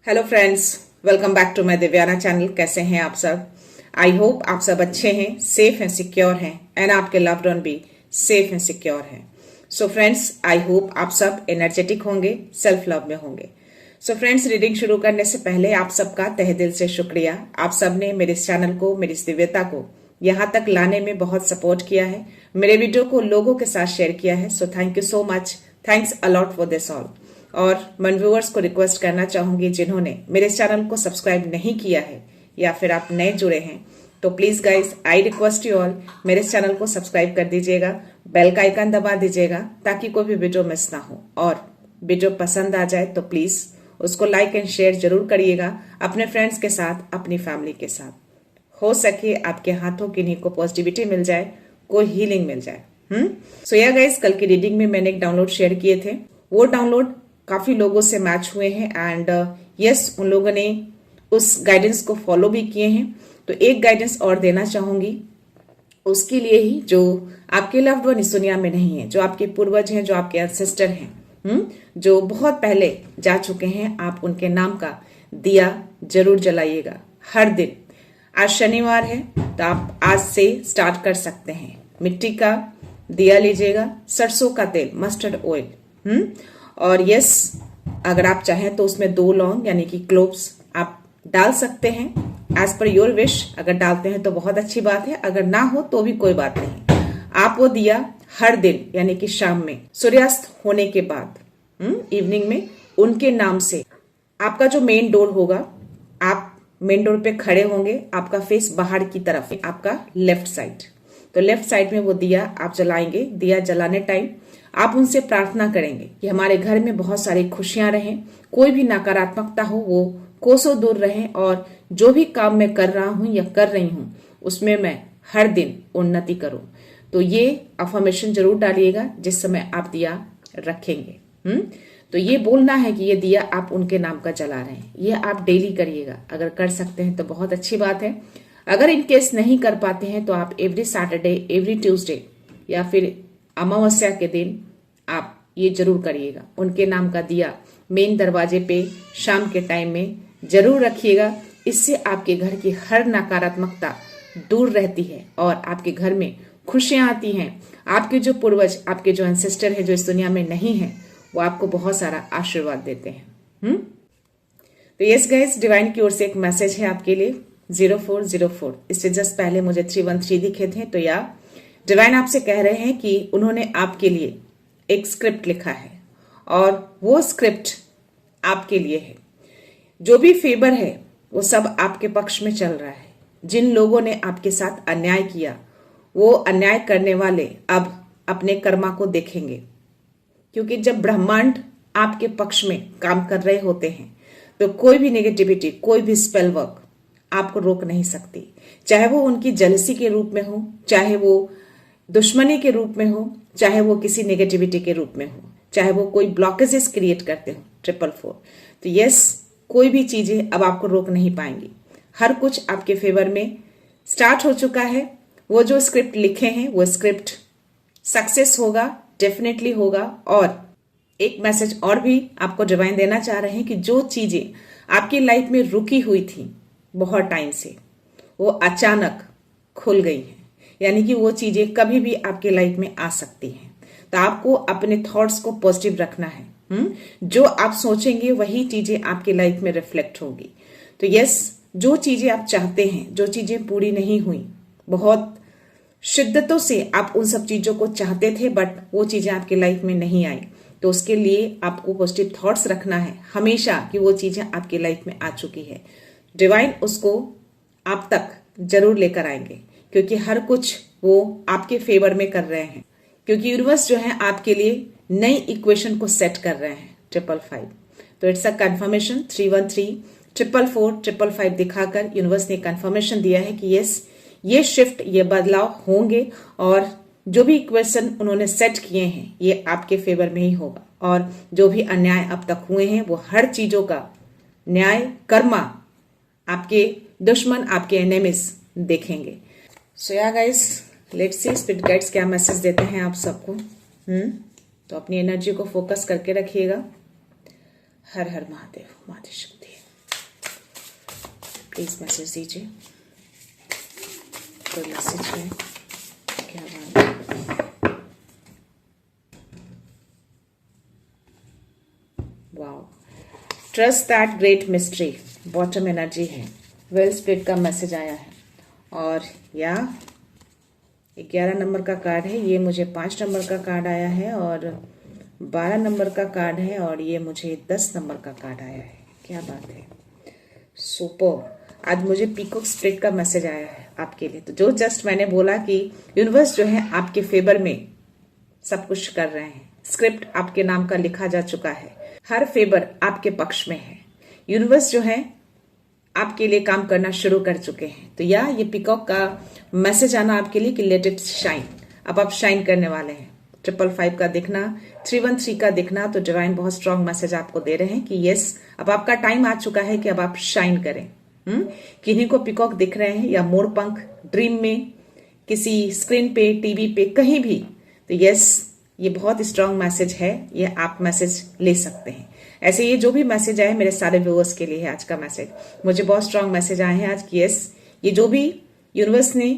Hello friends, welcome back to my Divyana channel. कैसे हैं आप सब? आई होप आप सब अच्छे हैं, सेफ हैं, सिक्योर हैं एंड आपके लव्ड वन भी सेफ एंड सिक्योर हैं। सो फ्रेंड्स, आई होप आप सब एनर्जेटिक होंगे, सेल्फ लव में होंगे। सो फ्रेंड्स, रीडिंग शुरू करने से पहले आप सबका तहे दिल से शुक्रिया। आप सब ने मेरे इस चैनल को, मेरी इस दिव्यता को यहाँ तक लाने में बहुत सपोर्ट किया है, मेरे वीडियो को लोगों के साथ शेयर किया है। So thank you so much, thanks a lot for this all. और मन व्यूअर्स को रिक्वेस्ट करना चाहूंगी जिन्होंने मेरे चैनल को सब्सक्राइब नहीं किया है या फिर आप नए जुड़े हैं, तो please guys I request you all, मेरे चैनल को सब्सक्राइब कर दीजिएगा, बेल का आइकन दबा दीजिएगा ताकि कोई भी वीडियो मिस ना हो। और वीडियो पसंद आ जाए तो प्लीज उसको लाइक एंड शेयर जरूर करिएगा अपने फ्रेंड्स के साथ, अपनी फैमिली के साथ। हो सके आपके हाथों किन्हीं को पॉजिटिविटी मिल जाए, कोई हीलिंग मिल जाए। सो या गाइज, कल की रीडिंग में मैंने एक डाउनलोड शेयर किए थे, वो डाउनलोड काफी लोगों से मैच हुए हैं एंड यस, उन लोगों ने उस गाइडेंस को फॉलो भी किए हैं। तो एक गाइडेंस और देना चाहूंगी उसके लिए ही, जो आपके लव्ड वन इस दुनिया में नहीं है, जो आपके पूर्वज हैं, जो आपके एंसेस्टर हैं, जो बहुत पहले जा चुके हैं, आप उनके नाम का दिया जरूर जलाइएगा हर दिन। आज शनिवार है तो आप आज से स्टार्ट कर सकते हैं। मिट्टी का दिया लीजिएगा, सरसों का तेल, मस्टर्ड ऑयल, और यस, अगर आप चाहें तो उसमें 2 लौंग यानी कि क्लोव्स आप डाल सकते हैं एज पर योर विश। अगर डालते हैं तो बहुत अच्छी बात है, अगर ना हो तो भी कोई बात नहीं। आप वो दिया हर दिन यानी कि शाम में सूर्यास्त होने के बाद, इवनिंग में, उनके नाम से, आपका जो मेन डोर होगा, आप मेन डोर पे खड़े होंगे, आपका फेस बाहर की तरफ है, आपका लेफ्ट साइड, तो लेफ्ट साइड में वो दिया आप जलाएंगे। दिया जलाने टाइम आप उनसे प्रार्थना करेंगे कि हमारे घर में बहुत सारी खुशियां रहें, कोई भी नकारात्मकता हो वो कोसों दूर रहे, और जो भी काम मैं कर रहा हूं या कर रही हूं उसमें मैं हर दिन उन्नति करूं। तो ये अफर्मेशन जरूर डालिएगा जिस समय आप दिया रखेंगे। तो ये बोलना है कि ये दिया आप उनके नाम का जला रहे हैं, ये आप डेली करिएगा। अगर कर सकते हैं तो बहुत अच्छी बात है। अगर इन केस नहीं कर पाते हैं तो आप एवरी सैटरडे, एवरी ट्यूसडे या फिर अमावस्या के दिन आप ये जरूर करिएगा। उनके नाम का दिया मेन दरवाजे पे शाम के टाइम में जरूर रखिएगा। इससे आपके घर की हर नकारात्मकता दूर रहती है और आपके घर में खुशियां आती हैं। आपके जो पूर्वज, आपके जो एंसेस्टर है, जो इस दुनिया में नहीं है, वो आपको बहुत सारा आशीर्वाद देते हैं। तो यस गाइस, डिवाइन की ओर से एक मैसेज है आपके लिए। 0404, इससे जस्ट पहले मुझे 313 दिखे थे। तो या डिवाइन आपसे कह रहे हैं कि उन्होंने आपके लिए एक स्क्रिप्ट लिखा है और वो स्क्रिप्ट आपके लिए है। जो भी फेवर है वो सब आपके पक्ष में चल रहा है। जिन लोगों ने आपके साथ अन्याय किया, वो अन्याय करने वाले अब अपने कर्मा को देखेंगे, क्योंकि जब ब्रह्मांड आपके पक्ष में काम कर रहे होते हैं तो कोई भी नेगेटिविटी, कोई भी स्पेल वर्क आपको रोक नहीं सकती। चाहे वो उनकी जेलसी के रूप में हो, चाहे वो दुश्मनी के रूप में हो, चाहे वो किसी नेगेटिविटी के रूप में हो, चाहे वो कोई ब्लॉकेजेस क्रिएट करते हो। 444, तो यस, कोई भी चीजें अब आपको रोक नहीं पाएंगी। हर कुछ आपके फेवर में स्टार्ट हो चुका है। वो जो स्क्रिप्ट लिखे हैं वो स्क्रिप्ट सक्सेस होगा, डेफिनेटली होगा। और एक मैसेज और भी आपको डिवाइन देना चाह रहे हैं कि जो चीजें आपकी लाइफ में रुकी हुई थी बहुत टाइम से, वो अचानक खुल गई हैं, यानी कि वो चीजें कभी भी आपके लाइफ में आ सकती हैं। तो आपको अपने थॉट्स को पॉजिटिव रखना है। जो आप सोचेंगे वही चीजें आपकी लाइफ में रिफ्लेक्ट होगी। तो यस, जो चीजें आप चाहते हैं, जो चीजें पूरी नहीं हुई, बहुत शिद्दतों से आप उन सब चीजों को चाहते थे बट वो चीजें आपकी लाइफ में नहीं आई, तो उसके लिए आपको पॉजिटिव थॉट्स रखना है हमेशा कि वो चीजें आपकी लाइफ में आ चुकी है। डिवाइन उसको आप तक जरूर लेकर आएंगे, क्योंकि हर कुछ वो आपके फेवर में कर रहे हैं, क्योंकि यूनिवर्स जो है आपके लिए नई इक्वेशन को सेट कर रहे हैं। 555, तो इट्स अ कंफर्मेशन। 313, 444, 555 दिखाकर यूनिवर्स ने कंफर्मेशन दिया है कि यस, ये शिफ्ट, ये बदलाव होंगे और जो भी इक्वेशन उन्होंने सेट किए हैं ये आपके फेवर में ही होगा। और जो भी अन्याय अब तक हुए हैं वो हर चीजों का न्याय, कर्मा आपके दुश्मन, आपके एनिमीज देखेंगे। सो या guys, let's see spirit guides क्या मैसेज देते हैं आप सबको। तो अपनी एनर्जी को फोकस करके रखिएगा। हर हर महादेव, माता शक्ति। प्लीज मैसेज दीजिए, कोई मैसेज है क्या बात है। Wow, trust that great mystery, bottom energy है, वेल स्प्लिट का मैसेज आया है। और या 11 नंबर का कार्ड है, ये मुझे 5 नंबर का कार्ड आया है, और 12 नंबर का कार्ड है, और ये मुझे 10 नंबर का कार्ड आया है। क्या बात है, सुपर। आज मुझे पीकॉक स्प्लिट का मैसेज आया है आपके लिए। तो जो जस्ट मैंने बोला कि यूनिवर्स जो है आपके फेवर में सब कुछ कर रहे हैं, स्क्रिप्ट आपके नाम का लिखा जा चुका है, हर फेवर आपके पक्ष में है, यूनिवर्स जो है आपके लिए काम करना शुरू कर चुके हैं। तो या ये पीकॉक का मैसेज आना आपके लिए कि लेट इट शाइन, अब आप शाइन करने वाले हैं। 555 का दिखना, 313 का दिखना, तो डिवाइन बहुत स्ट्रांग मैसेज आपको दे रहे हैं कि यस, अब आपका टाइम आ चुका है कि अब आप शाइन करें। किन्हीं को पीकॉक दिख रहे हैं या मोर पंख ड्रीम में, किसी स्क्रीन पे, टीवी पे, कहीं भी, तो यस, ये बहुत स्ट्रांग मैसेज है, ये आप मैसेज ले सकते हैं। ऐसे ये जो भी मैसेज आए मेरे सारे व्यूअर्स के लिए है आज का मैसेज। मुझे बहुत स्ट्रांग मैसेज आए हैं आज कि यस, ये जो भी यूनिवर्स ने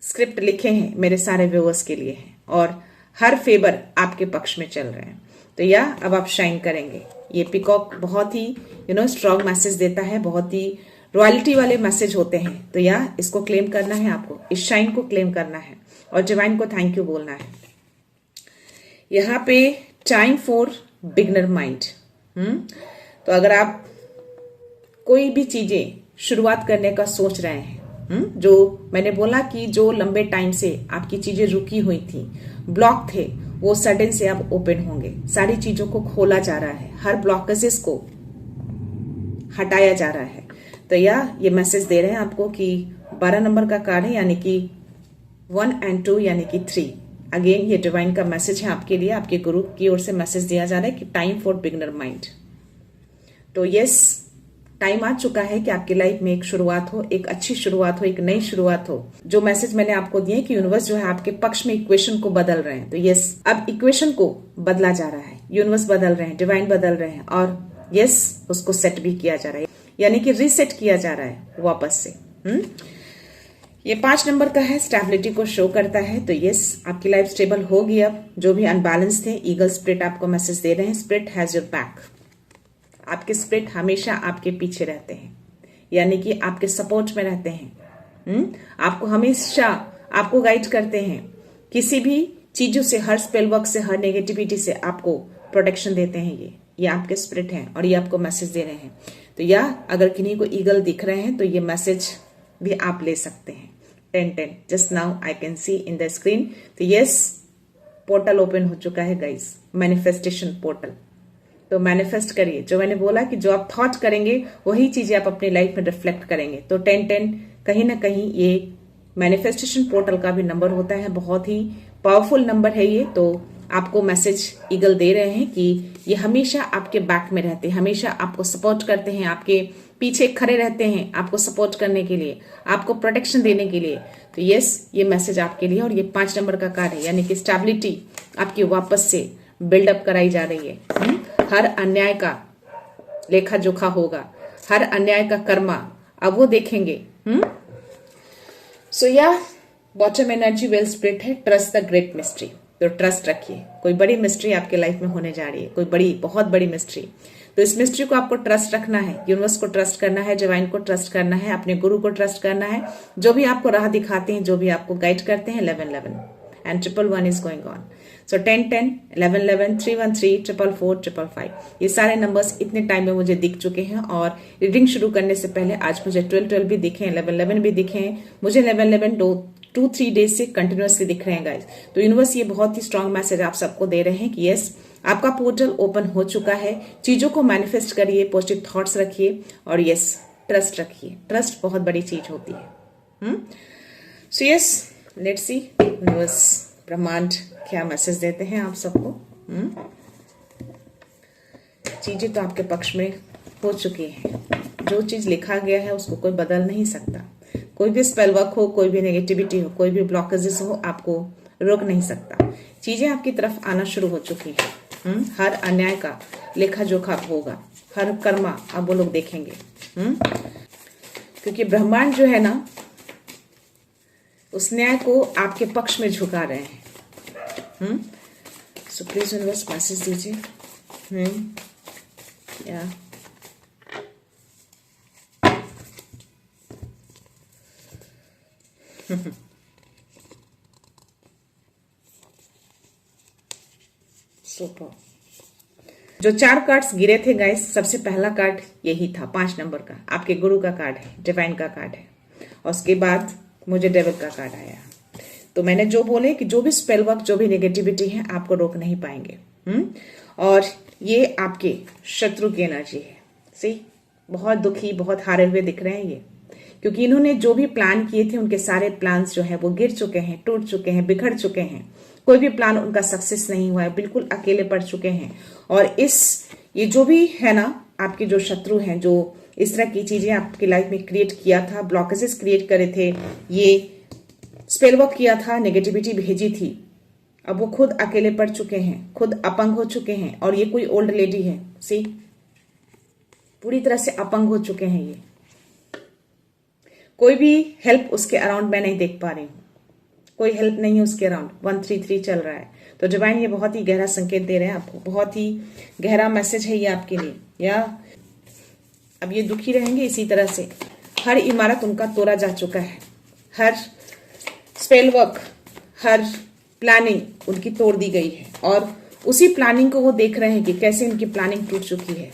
स्क्रिप्ट लिखे हैं मेरे सारे व्यूअर्स के लिए है, और हर फेवर आपके पक्ष में चल रहे हैं। तो या अब आप शाइन करेंगे। ये पीकॉक बहुत ही स्ट्रांग मैसेज देता है, बहुत ही रॉयल्टी वाले मैसेज होते हैं। तो या इसको क्लेम करना है आपको, इस शाइन को क्लेम करना है और डिवाइन को थैंक यू बोलना है। यहाँ पे टाइम फॉर बिगनर माइंड। तो अगर आप कोई भी चीजें शुरुआत करने का सोच रहे हैं, जो मैंने बोला कि जो लंबे टाइम से आपकी चीजें रुकी हुई थी, ब्लॉक थे, वो सडन से अब ओपन होंगे। सारी चीजों को खोला जा रहा है, हर ब्लॉकेजेस को हटाया जा रहा है। तो ये मैसेज दे रहे हैं आपको कि 12 नंबर का कार्ड है, यानी कि 1 and 2 यानी कि 3। अगेन ये डिवाइन का मैसेज है आपके लिए, आपके गुरु की ओर से मैसेज दिया जा रहा है कि टाइम फॉर बिगनर माइंड। तो यस, टाइम आ चुका है कि आपकी लाइफ में एक शुरुआत हो, एक अच्छी शुरुआत हो, एक नई शुरुआत हो। जो मैसेज मैंने आपको दिए कि यूनिवर्स जो है आपके पक्ष में इक्वेशन को बदल रहे हैं। तो यस, अब इक्वेशन को बदला जा रहा है, यूनिवर्स बदल रहे हैं, डिवाइन बदल रहे हैं, और यस, उसको सेट भी किया जा रहा है, यानी कि रीसेट किया जा रहा है वापस से। ये 5 नंबर का है, स्टेबिलिटी को शो करता है। तो यस, आपकी लाइफ स्टेबल होगी। अब जो भी अनबैलेंस थे, ईगल स्पिरिट आपको मैसेज दे रहे हैं, स्पिरिट हैज योर बैक। आपके स्पिरिट हमेशा आपके पीछे रहते हैं, यानी कि आपके सपोर्ट में रहते हैं। आपको हमेशा आपको गाइड करते हैं, किसी भी चीजों से, हर स्पेल वर्क से, हर नेगेटिविटी से आपको प्रोटेक्शन देते हैं। ये आपके स्पिरिट हैं और ये आपको मैसेज दे रहे हैं। तो या अगर किन्हीं को ईगल दिख रहे हैं तो ये मैसेज भी आप ले सकते हैं। 10-10 just now I can see in the screen. तो यस, पोर्टल ओपन हो चुका है गाइस, मैनिफेस्टेशन पोर्टल। तो मैनिफेस्ट करिए, जो मैंने बोला कि जो आप थॉट करेंगे वही चीजें आप अपनी लाइफ में रिफ्लेक्ट करेंगे। तो 10-10 कहीं ना कहीं ये मैनिफेस्टेशन पोर्टल का भी नंबर होता है, बहुत ही पावरफुल नंबर है ये। तो आपको मैसेज ईगल दे रहे हैं कि ये हमेशा आपके बैक में रहते हैं, हमेशा आपको सपोर्ट करते हैं, आपके पीछे खड़े रहते हैं आपको सपोर्ट करने के लिए, आपको प्रोटेक्शन देने के लिए। तो यस, ये मैसेज आपके लिए। और ये 5 नंबर का कार्ड है, यानी कि स्टेबिलिटी आपकी वापस से बिल्डअप कराई जा रही है। हर अन्याय का लेखा जोखा होगा, हर अन्याय का कर्मा अब वो देखेंगे। सो या बॉटम एनर्जी वेल स्प्लिट है, ट्रस्ट द ग्रेट मिस्ट्री। तो ट्रस्ट रखिए, कोई बड़ी मिस्ट्री आपके लाइफ में होने जा रही है, कोई बड़ी, बहुत बड़ी मिस्ट्री। तो इस मिस्ट्री को आपको ट्रस्ट रखना है, यूनिवर्स को ट्रस्ट करना है, डिवाइन को ट्रस्ट करना है, अपने गुरु को ट्रस्ट करना है, जो भी आपको राह दिखाते हैं, जो भी आपको गाइड करते हैं। 11-11 एंड 111 इज गोइंग ऑन। सो 10-10, 11-11, 313, 444, 555, ये सारे नंबर्स इतने टाइम में मुझे दिख चुके हैं। और रीडिंग शुरू करने से पहले आज मुझे 12-12 भी दिखे, 11-11 भी दिखे हैं। मुझे 11-11 2-3 डेज से कंटिन्यूअसली दिख रहे हैं गाइस। तो यूनिवर्स ये बहुत ही स्ट्रांग मैसेज आप सबको दे रहे हैं कि यस, आपका पोर्टल ओपन हो चुका है। चीजों को मैनिफेस्ट करिए, पॉजिटिव थॉट्स रखिए, और यस, ट्रस्ट रखिए। ट्रस्ट बहुत बड़ी चीज होती है। So yes, let's see universe, ब्रह्मांड क्या मैसेज देते हैं आप सबको। चीजें तो आपके पक्ष में हो चुकी हैं, जो चीज लिखा गया है उसको कोई बदल नहीं सकता। कोई भी स्पेल वर्क हो, कोई भी नेगेटिविटी हो, कोई भी ब्लॉकेजेस हो, आपको रोक नहीं सकता। चीजें आपकी तरफ आना शुरू हो चुकी है। हर अन्याय का लेखा जोखा होगा, हर कर्मा अब वो लोग देखेंगे। क्योंकि ब्रह्मांड जो है ना, उस न्याय को आपके पक्ष में झुका रहे हैं। सो प्लीज यूनिवर्स मैसेज दीजिए। या सुपर। जो 4 कार्ड्स गिरे थे गाइस, सबसे पहला कार्ड यही था, 5 नंबर का, आपके गुरु का कार्ड है, डिवाइन का कार्ड है। और उसके बाद मुझे डेविल का कार्ड आया। तो मैंने जो बोले कि जो भी स्पेल वर्क, जो भी नेगेटिविटी है, आपको रोक नहीं पाएंगे। और ये आपके शत्रु की एनर्जी है। सी, बहुत दुखी, बहुत हारे हुए दिख रहे हैं ये, क्योंकि इन्होंने जो भी प्लान किए थे, उनके सारे प्लान्स जो है वो गिर चुके हैं, टूट चुके हैं, बिखर चुके हैं। कोई भी प्लान उनका सक्सेस नहीं हुआ है, बिल्कुल अकेले पड़ चुके हैं। और ये जो भी है ना, आपके जो शत्रु हैं, जो इस तरह की चीजें आपकी लाइफ में क्रिएट किया था, ब्लॉकेजेस क्रिएट करे थे, ये स्पेल वर्क किया था, नेगेटिविटी भेजी थी, अब वो खुद अकेले पड़ चुके हैं, खुद अपंग हो चुके हैं। और ये कोई ओल्ड लेडी है, सी, पूरी तरह से अपंग हो चुके हैं ये। कोई भी हेल्प उसके अराउंड मैं नहीं देख पा रही हूँ, कोई हेल्प नहीं है उसके अराउंड। 133 चल रहा है। तो डिवाइन ये बहुत ही गहरा संकेत दे रहे हैं आपको, बहुत ही गहरा मैसेज है ये आपके लिए। या अब ये दुखी रहेंगे इसी तरह से। हर इमारत उनका तोड़ा जा चुका है, हर स्पेल वर्क, हर प्लानिंग उनकी तोड़ दी गई है। और उसी प्लानिंग को वो देख रहे हैं कि कैसे इनकी प्लानिंग टूट चुकी है,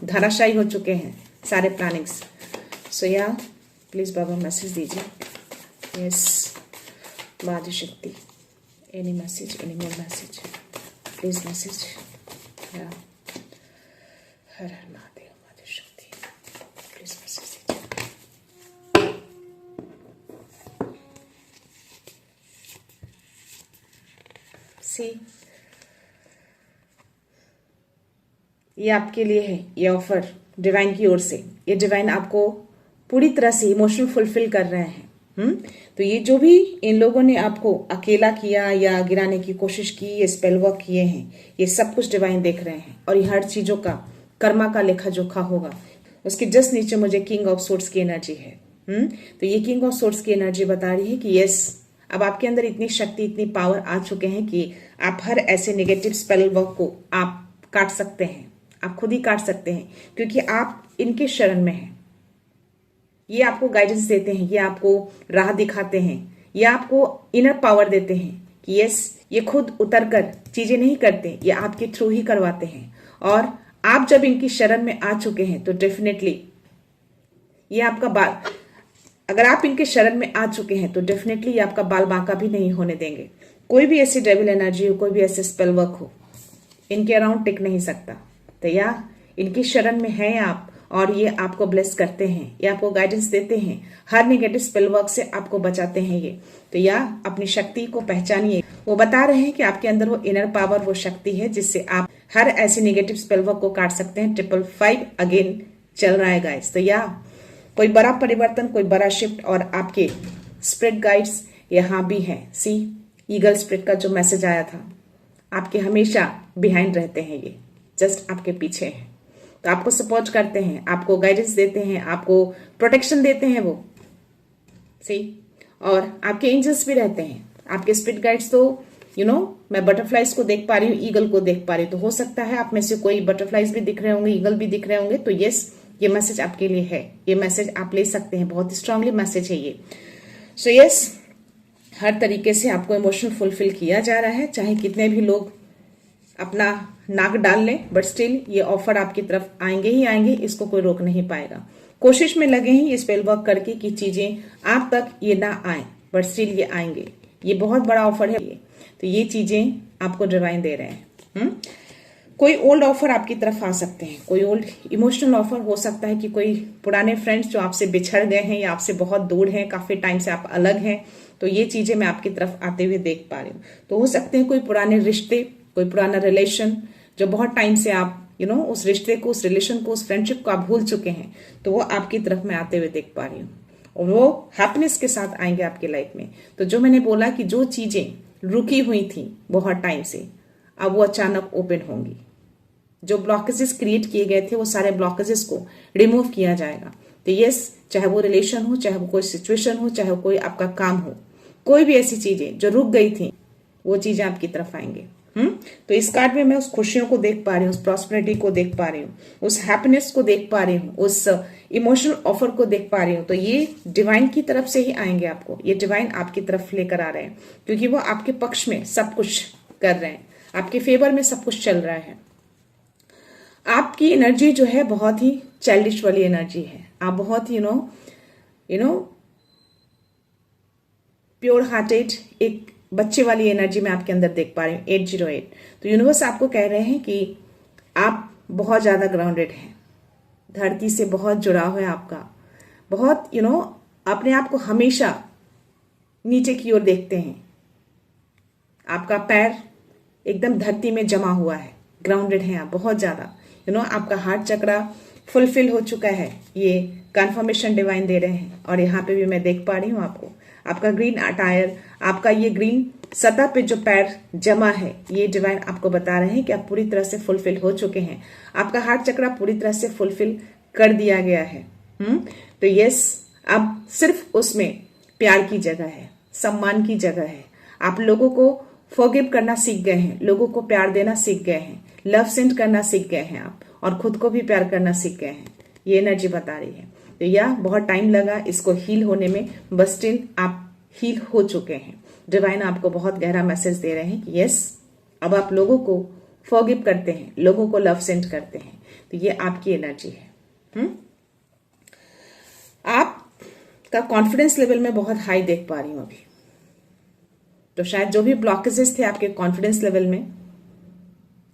धराशायी हो चुके हैं सारे प्लानिंग्स। सो या प्लीज बाबा मैसेज दीजिए। यस मादी शक्ति, any message, any more message, please message. या हर हर महादेव, मादी शक्ति, प्लीज मैसेज दीजिए। सी, ये आपके लिए है, ये ऑफर डिवाइन की ओर से। ये डिवाइन आपको पूरी तरह से इमोशनल फुलफिल कर रहे हैं। तो ये जो भी इन लोगों ने आपको अकेला किया या गिराने की कोशिश की, ये स्पेल वर्क किए हैं, ये सब कुछ डिवाइन देख रहे हैं। और ये हर चीजों का कर्मा का लेखा जोखा होगा। उसके जस्ट नीचे मुझे किंग ऑफ सोर्ड्स की एनर्जी है। तो ये किंग ऑफ सोर्ड्स की एनर्जी बता रही है कि यस, अब आपके अंदर इतनी शक्ति, इतनी पावर आ चुके हैं कि आप हर ऐसे नेगेटिव स्पेल वर्क को आप काट सकते हैं, आप खुद ही काट सकते हैं, क्योंकि आप इनके शरण में हैं। ये आपको गाइडेंस देते हैं, ये आपको राह दिखाते हैं, ये आपको इनर पावर देते हैं कि यस, ये खुद उतर कर चीजें नहीं करते, ये आपके थ्रू ही करवाते हैं। और आप जब इनकी शरण में आ चुके हैं तो डेफिनेटली ये आपका बाल, अगर आप इनके शरण में आ चुके हैं तो डेफिनेटली ये आपका बाल बांका भी नहीं होने देंगे। कोई भी ऐसी डेविल एनर्जी हो, कोई भी ऐसे स्पेल वर्क हो, इनके अराउंड टिक नहीं सकता। तो या इनकी शरण में हैं आप, और ये आपको ब्लेस करते हैं, ये आपको गाइडेंस देते हैं, हर नेगेटिव स्पेल वर्क से आपको बचाते हैं ये। तो या अपनी शक्ति को पहचानिए। वो बता रहे हैं कि आपके अंदर वो इनर पावर, वो शक्ति है जिससे आप हर ऐसे नेगेटिव स्पेल वर्क को काट सकते हैं। 555 अगेन चल रहा है गाइस। तो या कोई बड़ा परिवर्तन, कोई बड़ा शिफ्ट, और आपके स्पिरिट गाइड्स यहाँ भी हैं। सी, ईगल स्पिरिट का जो मैसेज आया था, आपके हमेशा बिहाइंड रहते हैं, ये जस्ट आपके पीछे हैं। तो आपको सपोर्ट करते हैं, आपको गाइडेंस देते हैं, आपको प्रोटेक्शन देते हैं वो। सी, और आपके एंजल्स भी रहते हैं, आपके स्पिरिट गाइड्स। तो मैं बटरफ्लाइज को देख पा रही हूँ, ईगल को देख पा रही हूँ। तो हो सकता है आप में से कोई बटरफ्लाइज भी दिख रहे होंगे, ईगल भी दिख रहे होंगे। तो यस, ये मैसेज आपके लिए है, ये मैसेज आप ले सकते हैं, बहुत स्ट्रांगली मैसेज है ये। सो यस, हर तरीके से आपको इमोशनल फुलफिल किया जा रहा है, चाहे कितने भी लोग अपना नाक डाल लें, बट स्टिल ये ऑफर आपकी तरफ आएंगे ही आएंगे, इसको कोई रोक नहीं पाएगा। कोशिश में लगे हैं ये स्पेल वर्क करके कि चीजें आप तक ये ना आए, बट स्टिल ये आएंगे। ये बहुत बड़ा ऑफर है ये। तो ये चीजें आपको डिवाइन दे रहे हैं। कोई ओल्ड ऑफर आपकी तरफ आ सकते हैं, कोई ओल्ड इमोशनल ऑफर हो सकता है कि कोई पुराने फ्रेंड्स जो आपसे बिछड़ गए हैं या आपसे बहुत दूर हैं, काफी टाइम से आप अलग हैं, तो ये चीजें मैं आपकी तरफ आते हुए देख पा रही हूँ। तो हो सकते हैं कोई पुराने रिश्ते, कोई पुराना रिलेशन जो बहुत टाइम से आप उस रिश्ते को, उस रिलेशन को, उस फ्रेंडशिप को आप भूल चुके हैं, तो वो आपकी तरफ मैं आते हुए देख पा रही हूँ। और वो हैप्पीनेस के साथ आएंगे आपकी लाइफ में। तो जो मैंने बोला कि जो चीजें रुकी हुई थी बहुत टाइम से, अब वो अचानक ओपन होंगी। जो ब्लॉकेजेस क्रिएट किए गए थे, वो सारे ब्लॉकेजेस को रिमूव किया जाएगा। तो यस, चाहे वो रिलेशन हो, चाहे वो कोई सिचुएशन हो, चाहे वो कोई आपका काम हो, कोई भी ऐसी चीजें जो रुक गई थी वो चीजें आपकी तरफ आएंगे। तो इस कार्ड में मैं उस खुशियों को देख पा रही हूँ, उस प्रॉस्पेरिटी को देख पा रही हूँ, उस हैप्पीनेस को देख पा रही हूँ, उस इमोशनल ऑफर को देख पा रही हूँ। तो ये डिवाइन की तरफ से ही आएंगे आपको, ये डिवाइन आपकी तरफ लेकर आ रहे हैं, क्योंकि वो आपके पक्ष में सब कुछ कर रहे हैं, आपके फेवर में सब कुछ चल रहा है। आपकी एनर्जी जो है बहुत ही चाइल्डिश वाली एनर्जी है। आप बहुत यू नो प्योर हार्टेड, एक बच्चे वाली एनर्जी में आपके अंदर देख पा रही हूँ 808। तो यूनिवर्स आपको कह रहे हैं कि आप बहुत ज्यादा ग्राउंडेड हैं, धरती से बहुत जुड़ाव है आपका, बहुत अपने आप को हमेशा नीचे की ओर देखते हैं, आपका पैर एकदम धरती में जमा हुआ है, ग्राउंडेड हैं आप बहुत ज्यादा। आपका हार्ट चक्रा फुलफिल हो चुका है, ये कंफर्मेशन डिवाइन दे रहे हैं। और यहाँ पे भी मैं देख पा रही हूँ आपका ग्रीन अटायर, आपका ये ग्रीन सतह पे जो पैर जमा है, ये डिवाइन आपको बता रहे हैं कि आप पूरी तरह से फुलफिल हो चुके हैं, आपका हार्ट चक्रा पूरी तरह से फुलफिल कर दिया गया है। तो यस, अब सिर्फ उसमें प्यार की जगह है, सम्मान की जगह है। आप लोगों को फॉरगिव करना सीख गए हैं, लोगों को प्यार देना सीख गए हैं, लव सेंड करना सीख गए हैं आप, और खुद को भी प्यार करना सीख गए हैं, ये एनर्जी बता रही है। तो यह बहुत टाइम लगा इसको हील होने में, बस स्टिल आप हील हो चुके हैं। डिवाइन आपको बहुत गहरा मैसेज दे रहे हैं कि यस, अब आप लोगों को फॉरगिव करते हैं, लोगों को लव सेंड करते हैं। तो ये आपकी एनर्जी है। आपका कॉन्फिडेंस लेवल में बहुत हाई देख पा रही हूं अभी। तो शायद जो भी ब्लॉकेजेस थे आपके कॉन्फिडेंस लेवल में,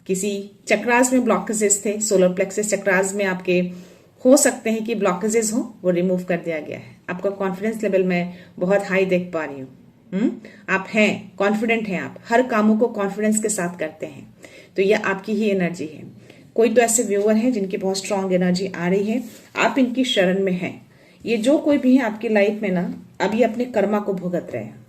किसी चक्रास में ब्लॉकेजेस थे, सोलर प्लेक्सस चक्रास में आपके हो सकते हैं कि ब्लॉकेजेस हो, वो रिमूव कर दिया गया है। आपका कॉन्फिडेंस लेवल मैं बहुत हाई देख पा रही हूँ। आप हैं, कॉन्फिडेंट हैं, आप हर कामों को कॉन्फिडेंस के साथ करते हैं। तो यह आपकी ही एनर्जी है। कोई तो ऐसे व्यूअर हैं जिनकी बहुत स्ट्रांग एनर्जी आ रही है, आप इनकी शरण में हैं। ये जो कोई भी है आपकी लाइफ में ना, अभी अपने कर्मा को भुगत रहे हैं।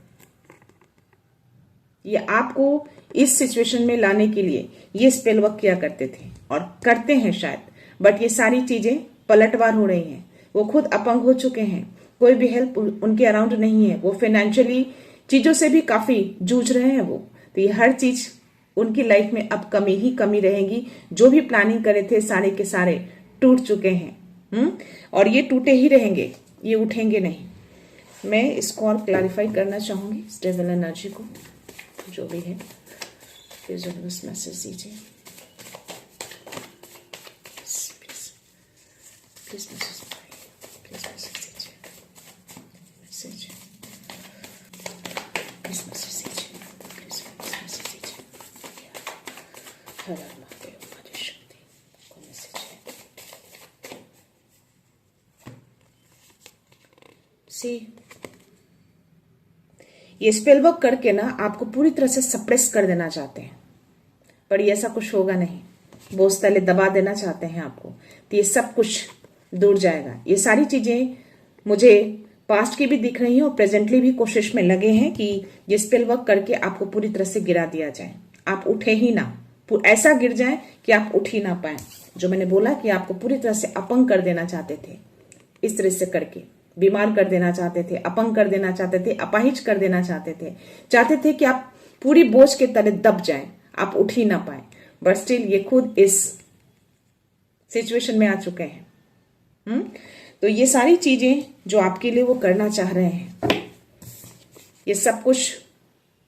ये आपको इस सिचुएशन में लाने के लिए ये स्पेल वर्क किया करते थे और करते हैं शायद, बट ये सारी चीजें पलटवार हो रही हैं। वो खुद अपंग हो चुके हैं, कोई भी हेल्प उनके अराउंड नहीं है, वो फाइनेंशियली चीजों से भी काफी जूझ रहे हैं वो। तो ये हर चीज उनकी लाइफ में अब कमी ही कमी रहेगी। जो भी प्लानिंग करे थे सारे के सारे टूट चुके हैं। और ये टूटे ही रहेंगे, ये उठेंगे नहीं। मैं इसको और क्लैरिफाई करना चाहूंगी स्टेबल एनर्जी को, जो भी है प्लीज मैसेज दीजिए, प्लीज मैसेज दीजिए, मैसेज प्लीज मैसेज दीजिए, प्लीज मैसेज दीजिए। हर हर महादेव, हमारी शक्ति को मैसेज है। सी, ये स्पेल वर्क करके ना आपको पूरी तरह से सप्रेस कर देना चाहते हैं, पर ये ऐसा कुछ होगा नहीं। बोझ तले दबा देना चाहते हैं आपको, तो ये सब कुछ दूर जाएगा। ये सारी चीजें मुझे पास्ट की भी दिख रही हैं और प्रेजेंटली भी कोशिश में लगे हैं कि ये स्पेल वर्क करके आपको पूरी तरह से गिरा दिया जाए, आप उठे ही ना, ऐसा गिर जाए कि आप उठ ही ना पाए। जो मैंने बोला कि आपको पूरी तरह से अपंग कर देना चाहते थे, इस तरह से करके बीमार कर देना चाहते थे, अपंग कर देना चाहते थे, अपाहिज कर देना चाहते थे कि आप पूरी बोझ के तले दब जाएं, आप उठ ही ना पाए। बट स्टिल ये खुद इस सिचुएशन में आ चुके हैं। तो ये सारी चीजें जो आपके लिए वो करना चाह रहे हैं, ये सब कुछ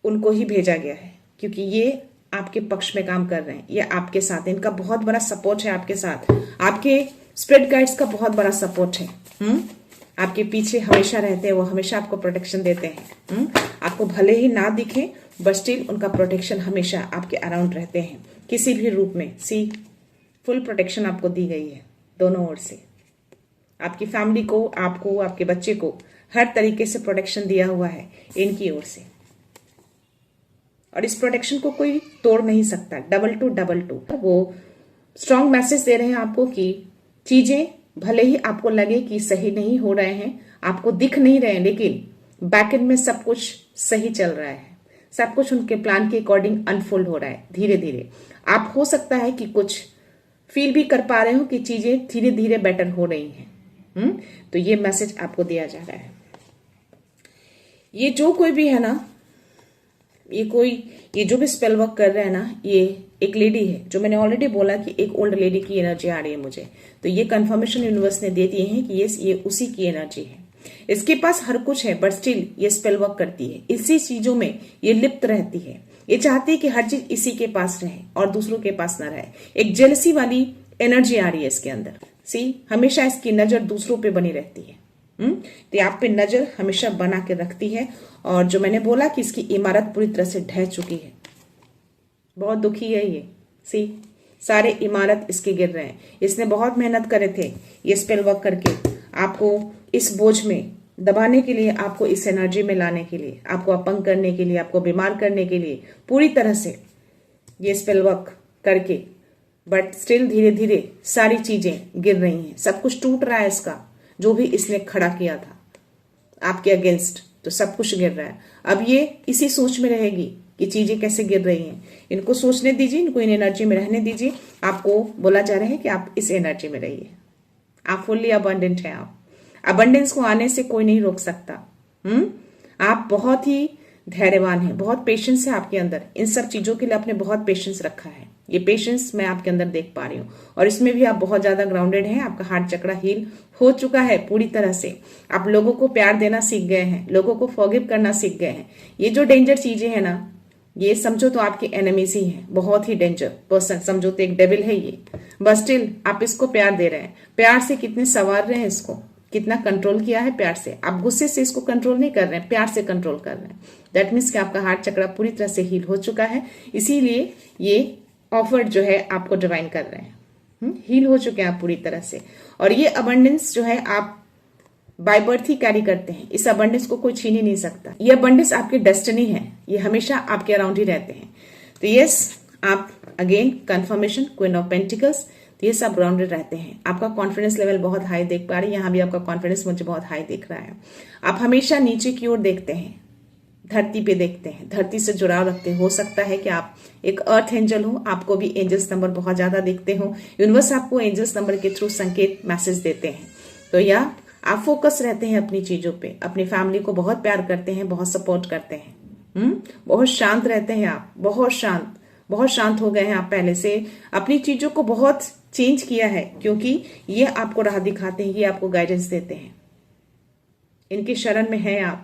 उनको ही भेजा गया है, क्योंकि ये आपके पक्ष में काम कर रहे हैं, ये आपके साथ, इनका बहुत बड़ा सपोर्ट है आपके साथ, आपके स्पिरिट गाइड्स का बहुत बड़ा सपोर्ट है। आपके पीछे हमेशा रहते हैं, वो हमेशा आपको प्रोटेक्शन देते हैं। आपको भले ही ना दिखे, बट स्टिल उनका प्रोटेक्शन हमेशा आपके अराउंड रहते हैं, किसी भी रूप में। सी, फुल प्रोटेक्शन आपको दी गई है दोनों ओर से। आपकी फैमिली को, आपको, आपके बच्चे को हर तरीके से प्रोटेक्शन दिया हुआ है इनकी ओर से, और इस प्रोटेक्शन को कोई तोड़ नहीं सकता। डबल टू वो स्ट्रॉन्ग मैसेज दे रहे हैं आपको कि चीजें भले ही आपको लगे कि सही नहीं हो रहे हैं, आपको दिख नहीं रहे हैं, लेकिन बैक एंड में सब कुछ सही चल रहा है, सब कुछ उनके प्लान के अकॉर्डिंग अनफोल्ड हो रहा है धीरे धीरे। आप हो सकता है कि कुछ फील भी कर पा रहे हो कि चीजें धीरे धीरे बेटर हो रही हैं। तो ये मैसेज आपको दिया जा रहा है। ये जो कोई भी है ना, ये जो भी स्पेल वर्क कर रहा है ना, ये एक लेडी है, जो मैंने ऑलरेडी बोला कि एक ओल्ड लेडी की एनर्जी आ रही है मुझे। तो ये कंफर्मेशन यूनिवर्स ने दे दिए हैं कि ये उसी की एनर्जी है। इसके पास हर कुछ है, बट स्टिल ये स्पेल वर्क करती है। इसी चीजों में ये लिप्त रहती है। ये चाहती है कि हर चीज इसी के पास रहे और दूसरों के पास न रहे। एक जेलसी वाली एनर्जी आ रही है इसके अंदर। हमेशा इसकी नजर दूसरों पे बनी रहती है। तो आप पे नजर हमेशा बना के रखती है। और जो मैंने बोला कि इसकी इमारत पूरी तरह से ढह चुकी है, बहुत दुखी है ये। सारे इमारत इसके गिर रहे हैं। इसने बहुत मेहनत करे थे ये स्पेल वर्क करके आपको इस बोझ में दबाने के लिए, आपको इस एनर्जी में लाने के लिए, आपको अपंग करने के लिए, आपको बीमार करने के लिए, पूरी तरह से ये स्पेल वर्क करके, बट स्टिल धीरे धीरे सारी चीजें गिर रही हैं। सब कुछ टूट रहा है इसका, जो भी इसने खड़ा किया था आपके अगेंस्ट, तो सब कुछ गिर रहा है। अब ये इसी सोच में रहेगी कि चीजें कैसे गिर रही हैं। इनको सोचने दीजिए, इनको इन एनर्जी में रहने दीजिए। आपको बोला जा रहा है कि आप इस एनर्जी में रहिए। आप फुल्ली अबंडेंट हैं। आप अबंडेंस को आने से कोई नहीं रोक सकता। आप बहुत ही धैर्यवान हैं, बहुत पेशेंस है आपके अंदर। इन सब चीजों के लिए आपने बहुत पेशेंस रखा है। ये पेशेंस मैं आपके अंदर देख पा रही हूँ। और इसमें भी आप बहुत ज्यादा ग्राउंडेड हैं। आपका हार्ट चक्र हील हो चुका है पूरी तरह से। आप लोगों को प्यार देना सीख गए हैं, लोगों को फॉरगिव करना सीख गए हैं। ये जो डेंजर चीजें हैं ना, ये समझो तो आपके एनिमीज ही हैं, बहुत ही डेंजर पर्सन समझो तो एक डेविल है ये। बस स्टिल आप इसको प्यार दे रहे हैं। प्यार से कितने संवार रहे हैं इसको, कितना कंट्रोल किया है प्यार से। आप गुस्से से इसको कंट्रोल नहीं कर रहे हैं, प्यार से कंट्रोल कर रहे हैं। दैट मीन्स कि आपका हार्ट चक्र पूरी तरह से हील हो चुका है। इसीलिए ये ऑफर जो है आपको डिवाइन कर रहे हैं। हील हो चुके हैं आप पूरी तरह से। और ये अबंडेंस जो है आप बाय बर्थ ही कैरी करते हैं। इस अबंडेंस को कोई छीन ही नहीं सकता। ये अबंडेंस आपकी डेस्टिनी है। ये हमेशा आपके अराउंड ही रहते हैं। तो यस, आप again confirmation, queen of pentacles, तो ये सब ग्राउंडेड रहते हैं। आपका कॉन्फिडेंस लेवल बहुत हाई देख पा रही है। यहाँ भी आपका कॉन्फिडेंस मुझे बहुत हाई दिख रहा है। आप हमेशा नीचे की ओर देखते हैं, धरती पे देखते हैं, धरती से जुड़ाव रखते हैं। हो सकता है कि आप एक अर्थ एंजल हो, आपको भी एंजल्स नंबर बहुत ज्यादा दिखते हो। यूनिवर्स आपको एंजल्स नंबर के थ्रू संकेत मैसेज देते हैं। तो या आप फोकस रहते हैं अपनी चीजों पे, अपनी फैमिली को बहुत प्यार करते हैं, बहुत सपोर्ट करते हैं। बहुत शांत रहते हैं आप, बहुत शांत हो गए हैं आप पहले से। अपनी चीजों को बहुत चेंज किया है, क्योंकि ये आपको राह दिखाते हैं, ये आपको गाइडेंस देते हैं। इनकी शरण में है आप।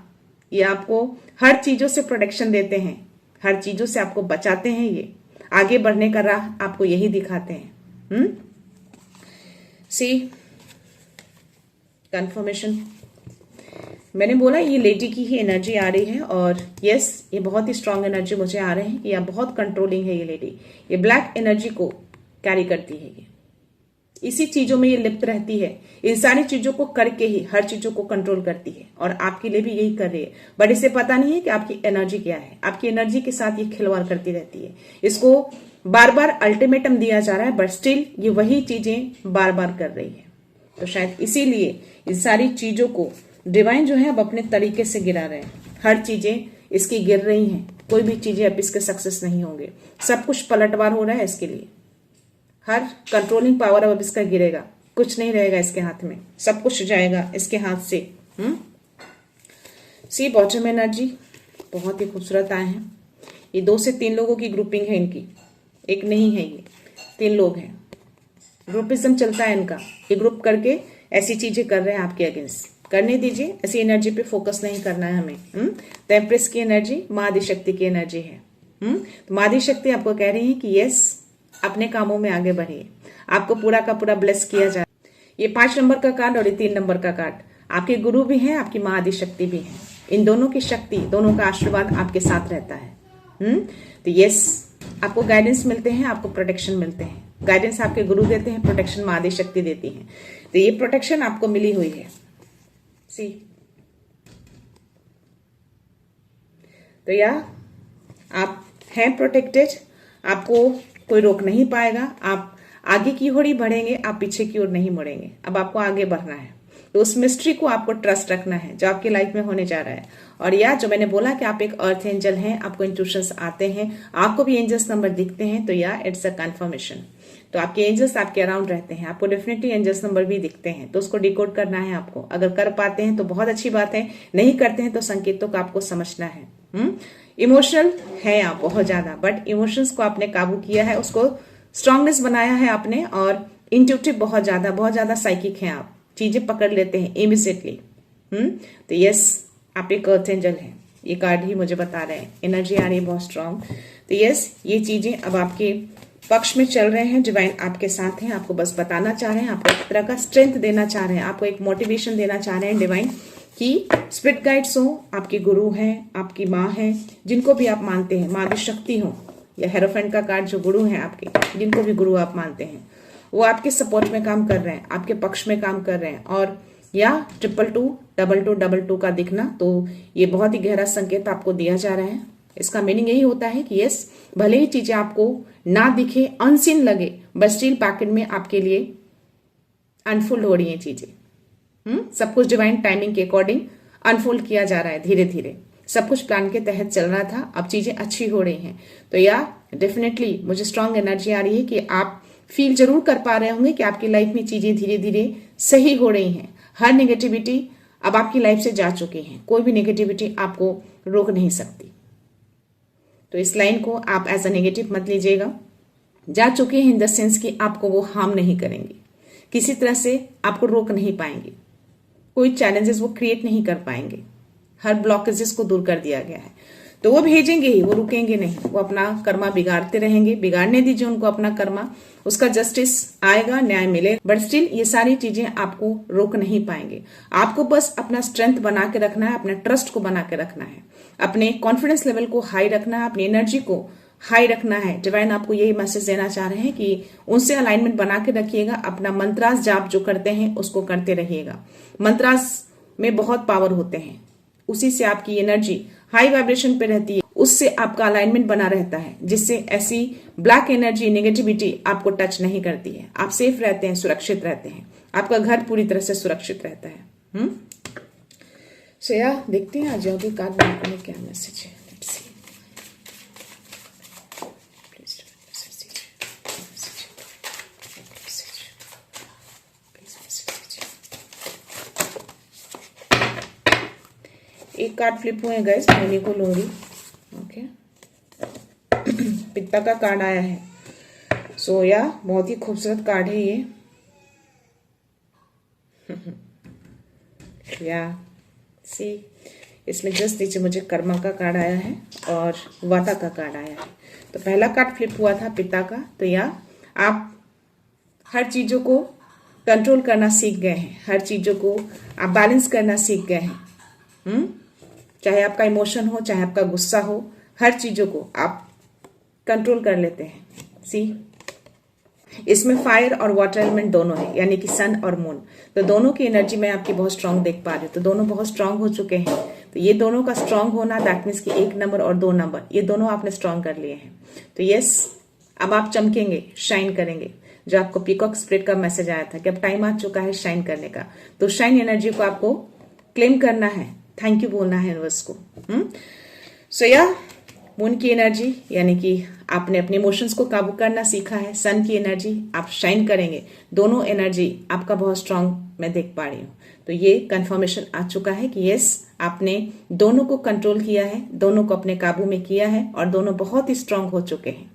ये आपको हर चीजों से प्रोटेक्शन देते हैं, हर चीजों से आपको बचाते हैं। ये आगे बढ़ने का राह आपको यही दिखाते हैं। सी कंफर्मेशन, मैंने बोला ये लेडी की ही एनर्जी आ रही है। और यस, ये बहुत ही स्ट्रांग एनर्जी मुझे आ रहे हैं कि आप बहुत कंट्रोलिंग है ये लेडी। ये ब्लैक एनर्जी को कैरी करती है। ये इसी चीजों में ये लिप्त रहती है। इन सारी चीजों को करके ही हर चीजों को कंट्रोल करती है, और आपके लिए भी यही कर रही है। बट इसे पता नहीं है कि आपकी एनर्जी क्या है। आपकी एनर्जी के साथ ये खिलवाड़ करती रहती है। इसको बार बार अल्टीमेटम दिया जा रहा है, बट स्टिल ये वही चीजें बार बार कर रही है। तो शायद इसीलिए इन सारी चीजों को डिवाइन जो है अब अपने तरीके से गिरा रहे हैं। हर चीजें इसकी गिर रही हैं। कोई भी चीजें अब इसके सक्सेस नहीं होंगे। सब कुछ पलटवार हो रहा है इसके लिए। हर कंट्रोलिंग पावर अब इसका गिरेगा। कुछ नहीं रहेगा इसके हाथ में, सब कुछ जाएगा इसके हाथ से। सी बॉटम एनर्जी बहुत ही खूबसूरत आए हैं। ये 2 से 3 लोगों की ग्रुपिंग है इनकी, एक नहीं है, ये 3 लोग हैं। ग्रुपिज्म चलता है इनका। ये ग्रुप करके ऐसी चीजें कर रहे हैं आपके अगेंस्ट। करने दीजिए, ऐसी एनर्जी पे फोकस नहीं करना है हमें। टेम्परेस की एनर्जी माँ आदिशक्ति की एनर्जी है। तो माँ आदिशक्ति आपको कह रही है कि यस, अपने कामों में आगे बढ़िए, आपको पूरा का पूरा ब्लेस किया जाए। ये 5 नंबर का कार्ड और ये 3 नंबर का कार्ड आपके गुरु भी हैं, आपकी माँ आदिशक्ति भी है। इन दोनों की शक्ति, दोनों का आशीर्वाद आपके साथ रहता है। तो यस, आपको गाइडेंस मिलते हैं, आपको प्रोटेक्शन मिलते हैं। गाइडेंस आपके गुरु देते हैं, प्रोटेक्शन माँ आदिशक्ति देती है। तो ये प्रोटेक्शन आपको मिली हुई है। सी तो या आप हैं प्रोटेक्टेड, आपको कोई रोक नहीं पाएगा। आप आगे की ओर ही बढ़ेंगे, आप पीछे की ओर नहीं मुड़ेंगे। अब आपको आगे बढ़ना है, तो उस मिस्ट्री को आपको ट्रस्ट रखना है जो आपकी लाइफ में होने जा रहा है। और या जो मैंने बोला कि आप एक अर्थ एंजल हैं, आपको इंट्यूशंस आते हैं, आपको भी एंजल्स नंबर दिखते हैं। तो या इट्स अ कंफर्मेशन। तो आपके एंजल्स आपके अराउंड रहते हैं, आपको डेफिनेटली एंजल्स नंबर भी दिखते हैं, तो उसको डिकोड करना है आपको। अगर कर पाते हैं तो बहुत अच्छी बात है, नहीं करते हैं तो संकेतों का आपको समझना है। इमोशनल है आप बहुत ज्यादा, बट इमोशंस को आपने काबू किया है, उसको स्ट्रांगनेस बनाया है आपने, और इंट्यूटिव बहुत ज्यादा साइकिक हैं आप, चीजें पकड़ लेते हैं इमीडिएटली। तो यस, आप एक अर्थ एंजल है, ये कार्ड ही मुझे बता रहे हैं, एनर्जी आ रही है बहुत स्ट्रांग। तो यस, ये चीजें अब आपके पक्ष में चल रहे हैं, डिवाइन आपके साथ हैं, आपको बस बताना चाह रहे हैं, आपको एक तरह का स्ट्रेंथ देना चाह रहे हैं, आपको एक मोटिवेशन देना चाह रहे हैं डिवाइन, कि स्पिरिट गाइड्स हो, आपके गुरु हैं, आपकी माँ है, जिनको भी आप मानते हैं, माँ शक्ति हो, या हेरोफेंट का कार्ड जो गुरु हैं आपके, जिनको भी गुरु आप मानते हैं, वो आपके सपोर्ट में काम कर रहे हैं, आपके पक्ष में काम कर रहे हैं। और या 222 का दिखना, तो ये बहुत ही गहरा संकेत आपको दिया जा रहा है। इसका मीनिंग यही होता है कि यस, भले ही चीजें आपको ना दिखे, अनसीन लगे, बट स्टील पैकेट में आपके लिए अनफोल्ड हो रही हैं चीजें। सब कुछ डिवाइन टाइमिंग के अकॉर्डिंग अनफोल्ड किया जा रहा है, धीरे धीरे सब कुछ प्लान के तहत चल रहा था, अब चीजें अच्छी हो रही हैं। तो या डेफिनेटली मुझे स्ट्रांग एनर्जी आ रही है कि आप फील जरूर कर पा रहे होंगे कि आपकी लाइफ में चीजें धीरे धीरे सही हो रही हैं। हर नेगेटिविटी अब आपकी लाइफ से जा चुकी है, कोई भी नेगेटिविटी आपको रोक नहीं सकती। तो इस लाइन को आप एज अ नेगेटिव मत लीजिएगा, जा चुके हैं इन द सेंस कि आपको वो हार्म नहीं करेंगे, किसी तरह से आपको रोक नहीं पाएंगे, कोई चैलेंजेस वो क्रिएट नहीं कर पाएंगे, हर ब्लॉकेजेस को दूर कर दिया गया है। तो वो भेजेंगे ही, वो रुकेंगे नहीं, वो अपना कर्मा बिगाड़ते रहेंगे, बिगाड़ने दीजिए उनको अपना कर्मा, उसका जस्टिस आएगा, न्याय मिलेगा, बट स्टिल ये सारी चीजें आपको रोक नहीं पाएंगे। आपको बस अपना स्ट्रेंथ बना के रखना है, अपने ट्रस्ट को बना के रखना है, अपने कॉन्फिडेंस लेवल को हाई रखना है, अपनी एनर्जी को हाई रखना है। डिवाइन आपको यही मैसेज देना चाह रहे हैं कि उनसे अलाइनमेंट बना के रखिएगा, अपना मंत्रास जाप जो करते हैं उसको करते रहिएगा। मंत्रास में बहुत पावर होते हैं, उसी से आपकी एनर्जी हाई वाइब्रेशन पे रहती है, उससे आपका अलाइनमेंट बना रहता है, जिससे ऐसी ब्लैक एनर्जी, नेगेटिविटी आपको टच नहीं करती है। आप सेफ रहते हैं, सुरक्षित रहते हैं, आपका घर पूरी तरह से सुरक्षित रहता है। श्रेया, देखते हैं आज योगी कार्ड में क्या मैसेज है। एक कार्ड फ्लिप हुए गाइस, मैं इन्हीं को लूंगी। ओके, पित्ता का कार्ड आया है। सो या बहुत ही खूबसूरत कार्ड है ये। या सी, इसमें जस्ट नीचे मुझे कर्मा का कार्ड आया है और वाता का कार्ड आया है। तो पहला कार्ड फ्लिप हुआ था पिता का। तो या आप हर चीजों को कंट्रोल करना सीख गए हैं, हर चीजों को आप बैलेंस करना सीख गए हैं। चाहे आपका इमोशन हो, चाहे आपका गुस्सा हो, हर चीजों को आप कंट्रोल कर लेते हैं। सी, इसमें फायर और वाटर एलिमेंट दोनों है, यानी कि सन और मून। तो दोनों की एनर्जी मैं आपकी बहुत स्ट्रांग देख पा रही हूँ। तो दोनों बहुत स्ट्रांग हो चुके हैं। तो ये दोनों का स्ट्रांग होना, दैट मीन्स कि 1 नंबर और 2 नंबर, ये दोनों आपने स्ट्रांग कर लिए हैं। तो यस, अब आप चमकेंगे, शाइन करेंगे। जो आपको पीकॉक स्पिरिट का मैसेज आया था कि अब टाइम आ चुका है शाइन करने का, तो शाइन एनर्जी को आपको क्लेम करना है, थैंक यू बोलना है यूनिवर्स को। सो या मून की एनर्जी, यानी कि आपने अपने इमोशंस को काबू करना सीखा है। सन की एनर्जी, आप शाइन करेंगे। दोनों एनर्जी आपका बहुत स्ट्रांग मैं देख पा रही हूँ। तो ये कंफर्मेशन आ चुका है कि यस, आपने दोनों को कंट्रोल किया है, दोनों को अपने काबू में किया है और दोनों बहुत ही स्ट्रांग हो चुके हैं।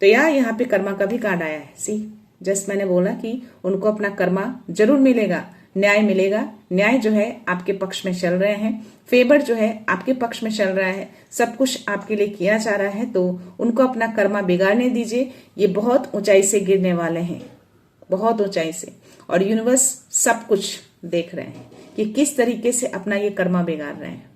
तो यहाँ पे कर्मा का भी कार्ड आया है। सी, जस्ट मैंने बोला कि उनको अपना कर्मा जरूर मिलेगा, न्याय मिलेगा। न्याय जो है आपके पक्ष में चल रहे हैं, फेवर जो है आपके पक्ष में चल रहा है, सब कुछ आपके लिए किया जा रहा है। तो उनको अपना कर्मा बिगाड़ने दीजिए। ये बहुत ऊंचाई से गिरने वाले हैं, बहुत ऊंचाई से, और यूनिवर्स सब कुछ देख रहे हैं कि किस तरीके से अपना ये कर्मा बिगाड़ रहे हैं।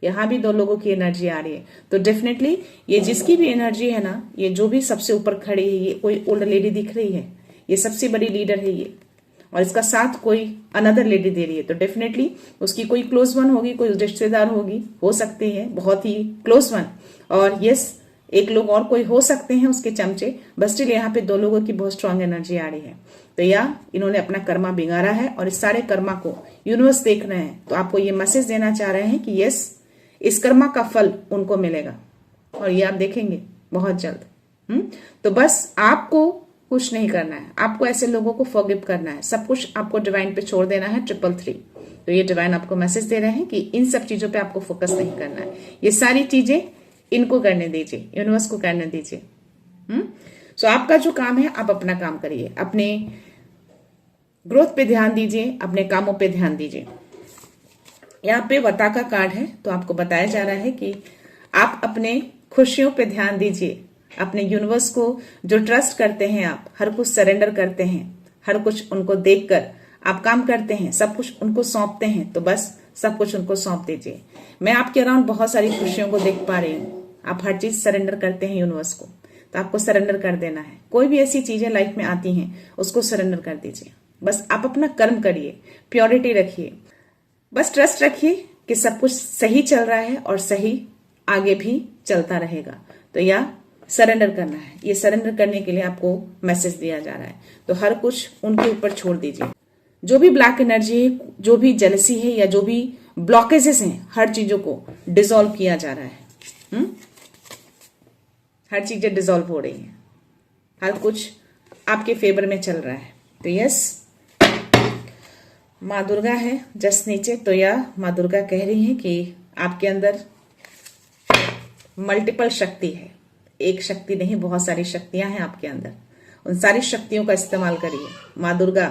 यहाँ भी 2 लोगों की एनर्जी आ रही है। तो डेफिनेटली ये जिसकी भी एनर्जी है ना, ये जो भी सबसे ऊपर खड़ी है, ये कोई ओल्ड लेडी दिख रही है, ये सबसे बड़ी लीडर है ये, और इसका साथ कोई अनदर लेडी दे रही है। तो डेफिनेटली उसकी कोई क्लोज वन होगी, कोई रिश्तेदार होगी, हो सकती है बहुत ही क्लोज वन, और यस, एक लोग और कोई हो सकते हैं उसके चमचे। बस स्टिल यहाँ पे 2 लोगों की बहुत स्ट्रांग एनर्जी आ रही है। तो या इन्होंने अपना कर्मा बिगाड़ा है और इस सारे कर्मा को यूनिवर्स देख रहे हैं। तो आपको ये मैसेज देना चाह रहे हैं कि यस, इस कर्मा का फल उनको मिलेगा और ये आप देखेंगे बहुत जल्द। तो बस आपको कुछ नहीं करना है, आपको ऐसे लोगों को फॉरगिव करना है, सब कुछ आपको डिवाइन पे छोड़ देना है। 333 तो ये डिवाइन आपको मैसेज दे रहे हैं कि इन सब चीजों पे आपको फोकस नहीं करना है, ये सारी चीजें इनको करने दीजिए, यूनिवर्स को करने दीजिए। सो आपका जो काम है आप अपना काम करिए, अपने ग्रोथ पे ध्यान दीजिए, अपने कामों पे ध्यान दीजिए। यहाँ पे वता का कार्ड है, तो आपको बताया जा रहा है कि आप अपने खुशियों पे ध्यान दीजिए, अपने यूनिवर्स को जो ट्रस्ट करते हैं, आप हर कुछ सरेंडर करते हैं, हर कुछ उनको देखकर आप काम करते हैं, सब कुछ उनको सौंपते हैं, तो बस सब कुछ उनको सौंप दीजिए। मैं आपके अराउंड बहुत सारी खुशियों को देख पा रही हूँ, आप हर चीज सरेंडर करते हैं यूनिवर्स को, तो आपको सरेंडर कर देना है। कोई भी ऐसी चीजें लाइफ में आती हैं उसको सरेंडर कर दीजिए, बस आप अपना कर्म करिए, प्योरिटी रखिए, बस ट्रस्ट रखिए कि सब कुछ सही चल रहा है और सही आगे भी चलता रहेगा। तो या सरेंडर करना है, ये सरेंडर करने के लिए आपको मैसेज दिया जा रहा है। तो हर कुछ उनके ऊपर छोड़ दीजिए, जो भी ब्लैक एनर्जी है, जो भी जेलसी है या जो भी ब्लॉकेजेस हैं, हर चीजों को डिसॉल्व किया जा रहा है। हर चीजें डिसॉल्व हो रही हैं, हर कुछ आपके फेवर में चल रहा है। तो यस, माँ दुर्गा है जस्ट नीचे, तो या माँ दुर्गा कह रही है कि आपके अंदर मल्टीपल शक्ति है, एक शक्ति नहीं, बहुत सारी शक्तियां हैं आपके अंदर। उन सारी शक्तियों का इस्तेमाल करिए। माँ दुर्गा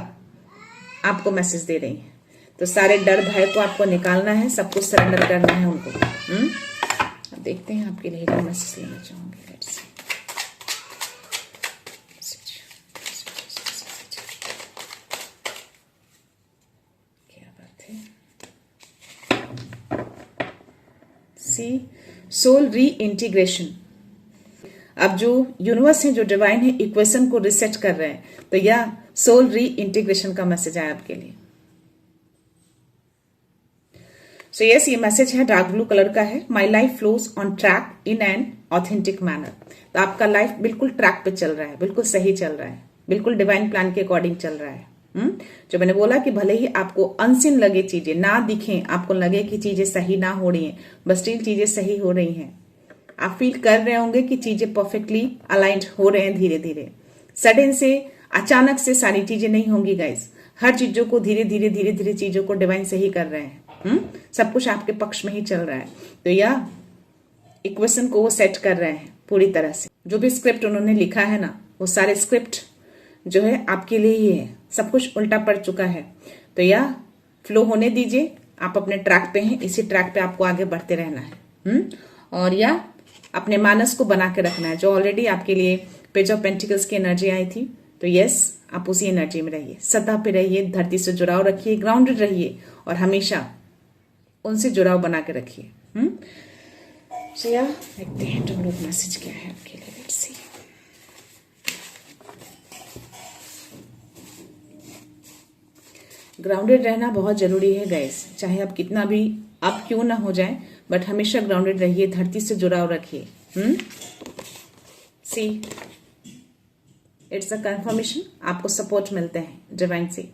आपको मैसेज दे रही हैं। तो सारे डर भय को आपको निकालना है, सब कुछ सरेंडर करना है उनको। अब देखते हैं आपके लिए क्या मैसेज लेना चाहूंगी। क्या बात है। सी सोल री इंटीग्रेशन। अब जो यूनिवर्स है, जो डिवाइन है, इक्वेशन को रिसेट कर रहे हैं, तो यह सोल री इंटीग्रेशन का मैसेज आया आपके लिए। सो यस, ये मैसेज है डार्क ब्लू कलर का है। My life flows on track in an authentic manner. तो आपका लाइफ बिल्कुल ट्रैक पे चल रहा है, बिल्कुल सही चल रहा है, बिल्कुल डिवाइन प्लान के अकॉर्डिंग चल रहा है। जो मैंने बोला कि भले ही आपको अनसीन लगे, चीजें ना दिखें, आपको लगे कि चीजें सही ना हो रही हैं, बस स्टिल चीजें सही हो रही हैं। आप फील कर रहे होंगे कि चीजें परफेक्टली अलाइंड हो रहे हैं धीरे धीरे। सडन से, अचानक से सारी चीजें नहीं होंगी गाइस। हर चीजों को धीरे धीरे चीजों को डिवाइन सही कर रहे हैं। सब कुछ आपके पक्ष में ही चल रहा है। तो यह इक्वेशन को वो सेट कर रहे हैं पूरी तरह से। जो भी स्क्रिप्ट उन्होंने लिखा है ना, वो सारे स्क्रिप्ट जो है आपके लिए ही है। सब कुछ उल्टा पड़ चुका है। तो यह फ्लो होने दीजिए। आप अपने ट्रैक पे हैं, इसी ट्रैक पे आपको आगे बढ़ते रहना है। और यह अपने मानस को बना के रखना है, जो ऑलरेडी आपके लिए पेज ऑफ पेंटिकल्स की एनर्जी आई थी। तो यस, आप उसी एनर्जी में रहिए, सतह पे रहिए, धरती से जुड़ाव रखिए, ग्राउंडेड रहिए और हमेशा उनसे जुड़ाव बना के रखिए। सो या देखते हैं तो लोग मैसेज क्या है आपके लिए। Let's see. ग्राउंडेड रहना बहुत जरूरी है गाइस, चाहे आप कितना भी आप क्यों ना हो जाए, बट हमेशा ग्राउंडेड रहिए, धरती से जुड़ाव रखिए। सी, इट्स अ कंफर्मेशन। आपको सपोर्ट मिलते हैं डिवाइन से,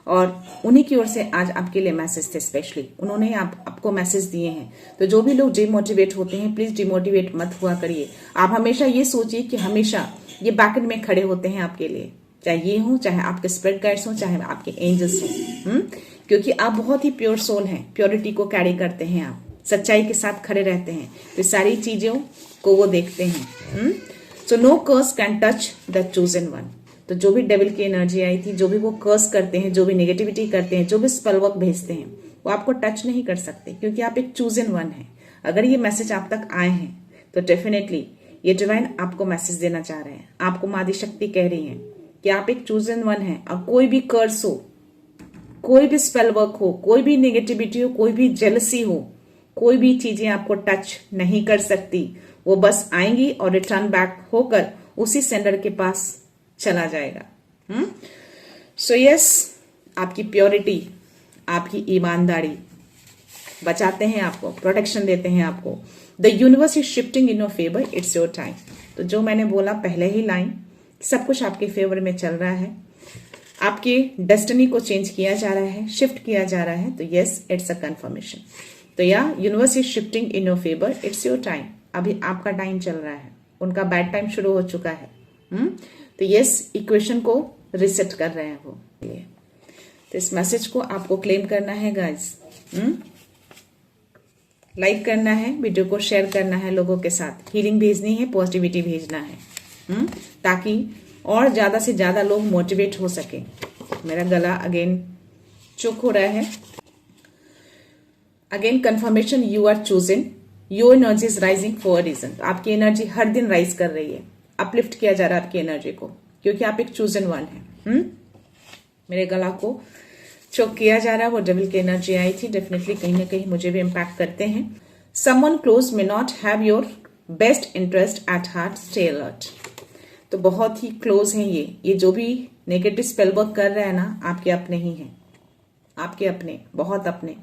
और उन्हीं की ओर से आज आपके लिए मैसेज थे। स्पेशली उन्होंने आपको मैसेज दिए हैं। तो जो भी लोग डिमोटिवेट होते हैं, प्लीज डिमोटिवेट मत हुआ करिए। आप हमेशा ये सोचिए कि हमेशा ये बैकएंड में खड़े होते हैं आपके लिए, चाहे ये हो, चाहे आपके स्पिरिट गाइड्स हो, चाहे आपके एंजल्स हो। क्योंकि आप बहुत ही प्योर सोल हैं, प्योरिटी को कैरी करते हैं, आप सच्चाई के साथ खड़े रहते हैं, तो सारी चीजों को वो देखते हैं। So no curse can touch the chosen one. तो जो भी डेविल की एनर्जी आई थी, जो भी वो कर्स करते हैं, जो भी नेगेटिविटी करते हैं, जो भी स्पेल वर्क भेजते हैं, वो आपको टच नहीं कर सकते, क्योंकि आप एक चूजन वन है। अगर ये मैसेज आप तक आए हैं तो डेफिनेटली ये डिवाइन आपको मैसेज देना चाह रहे हैं। आपको माँ शक्ति कह रही है कि आप एक चूजन वन है। और कोई भी कर्स हो, कोई भी स्पेल वर्क हो, कोई भी नेगेटिविटी हो, कोई भी जेलसी हो, कोई भी चीजें आपको टच नहीं कर सकती। वो बस आएंगी और रिटर्न बैक होकर उसी सेंडर के पास चला जाएगा। सो यस, आपकी प्योरिटी, आपकी ईमानदारी बचाते हैं आपको, प्रोटेक्शन देते हैं आपको। The universe is shifting in your favour, it's your time. तो जो मैंने बोला पहले ही लाइन, सब कुछ आपके फेवर में चल रहा है। आपकी डेस्टिनी को चेंज किया जा रहा है, शिफ्ट किया जा रहा है। तो यस, इट्स अ कंफर्मेशन। तो या universe is shifting in your favour, it's your time. अभी आपका टाइम चल रहा है, उनका बैड टाइम शुरू हो चुका है। तो यस, इक्वेशन को रिसेट कर रहे हैं वो। तो इस मैसेज को आपको क्लेम करना है गाइस। लाइक करना है, वीडियो को शेयर करना है लोगों के साथ, हीलिंग भेजनी है, पॉजिटिविटी भेजना है, ताकि और ज्यादा से ज्यादा लोग मोटिवेट हो सके। मेरा गला अगेन चुप हो रहा है। Again confirmation, you are chosen, your energy is rising for a reason. आपकी एनर्जी हर दिन राइज कर रही है, अपलिफ्ट किया जा रहा है आपकी एनर्जी को, क्योंकि आप एक चूजन वन है। मेरे गला को चोक किया जा रहा है, वो डेविल की एनर्जी आई थी, डेफिनेटली कहीं ना कहीं मुझे भी इम्पैक्ट करते हैं। Someone close may not have your best interest at heart, stay alert. तो बहुत ही क्लोज हैं ये जो भी नेगेटिव स्पेल वर्क कर रहा है ना, आपके अपने ही हैं, आपके अपने, बहुत अपने।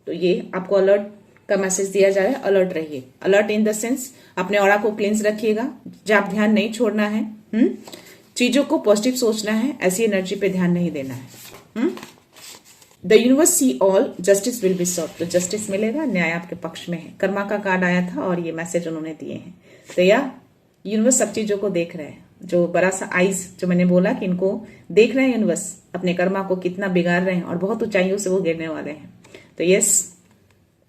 तो ये आपको अलर्ट का मैसेज दिया जा रहा है, अलर्ट रहिए। अलर्ट इन द सेंस अपने ऑरा को क्लींस रखिएगा, जब ध्यान नहीं छोड़ना है, चीजों को पॉजिटिव सोचना है, ऐसी एनर्जी पे ध्यान नहीं देना है। The universe see all, justice will be serve. तो जस्टिस मिलेगा, न्याय आपके पक्ष में है। कर्मा का कार्ड आया था और ये मैसेज उन्होंने दिए हैं। तो या यूनिवर्स सब चीजों को देख रहे हैं, जो बड़ा सा आइज जो मैंने बोला कि इनको देख रहे हैं यूनिवर्स, अपने कर्मा को कितना बिगाड़ रहे हैं और बहुत ऊंचाइयों से वो गिरने वाले हैं। तो यस,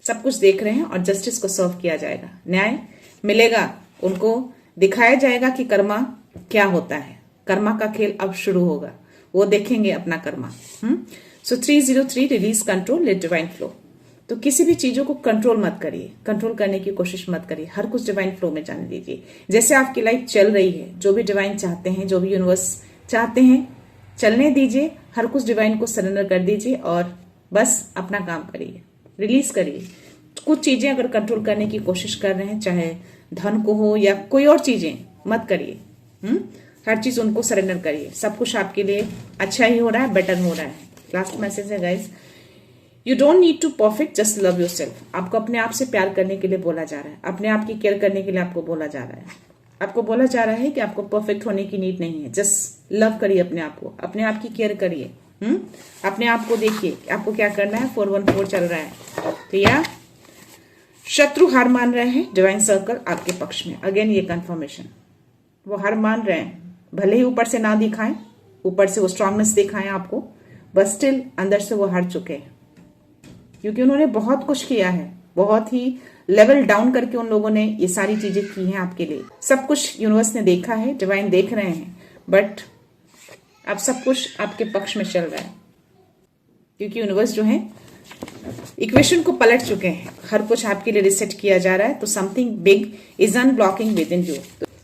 सब कुछ देख रहे हैं और जस्टिस को सर्व किया जाएगा, न्याय मिलेगा, उनको दिखाया जाएगा कि कर्मा क्या होता है। कर्मा का खेल अब शुरू होगा, वो देखेंगे अपना karma. So 303 release control, let divine flow. तो किसी भी चीजों को कंट्रोल मत करिए, कंट्रोल करने की कोशिश मत करिए, हर कुछ डिवाइन फ्लो में जाने दीजिए। जैसे आपकी लाइफ चल रही है, जो भी डिवाइन चाहते हैं, जो भी यूनिवर्स चाहते हैं, चलने दीजिए, हर कुछ डिवाइन को सरेंडर कर दीजिए और बस अपना काम करिए, रिलीज करिए। कुछ चीजें अगर कंट्रोल करने की कोशिश कर रहे हैं, चाहे धन को हो या कोई और चीजें, मत करिए। हर चीज उनको सरेंडर करिए, सब कुछ आपके लिए अच्छा ही हो रहा है, बेटर हो रहा है। लास्ट मैसेज है guys, you don't need to perfect, just love yourself. आपको अपने आप से प्यार करने के लिए बोला जा रहा है, अपने आप की केयर करने के लिए आपको बोला जा रहा है। आपको बोला जा रहा है कि आपको परफेक्ट होने की नीड नहीं है, जस्ट लव करिए अपने आप को, अपने आप की केयर करिए। अपने आप को देखिए आपको क्या करना है। 414 चल रहा है, तो या शत्रु हार मान रहे हैं, डिवाइन सर्कल आपके पक्ष में। अगेन ये कंफर्मेशन, वो हार मान रहे हैं, भले ही ऊपर से ना दिखाएं, ऊपर से वो स्ट्रांगनेस दिखाएं आपको, बट स्टिल अंदर से वो हार चुके हैं, क्योंकि उन्होंने बहुत कुछ किया है, बहुत ही लेवल डाउन करके उन लोगों ने ये सारी चीजें की हैं आपके लिए। सब कुछ यूनिवर्स ने देखा है, डिवाइन देख रहे हैं, बट अब सब कुछ आपके पक्ष में चल रहा है, क्योंकि यूनिवर्स जो है इक्वेशन को पलट चुके हैं, हर कुछ आपके लिए रिसेट किया जा रहा है। तो something big is unblocking with in you.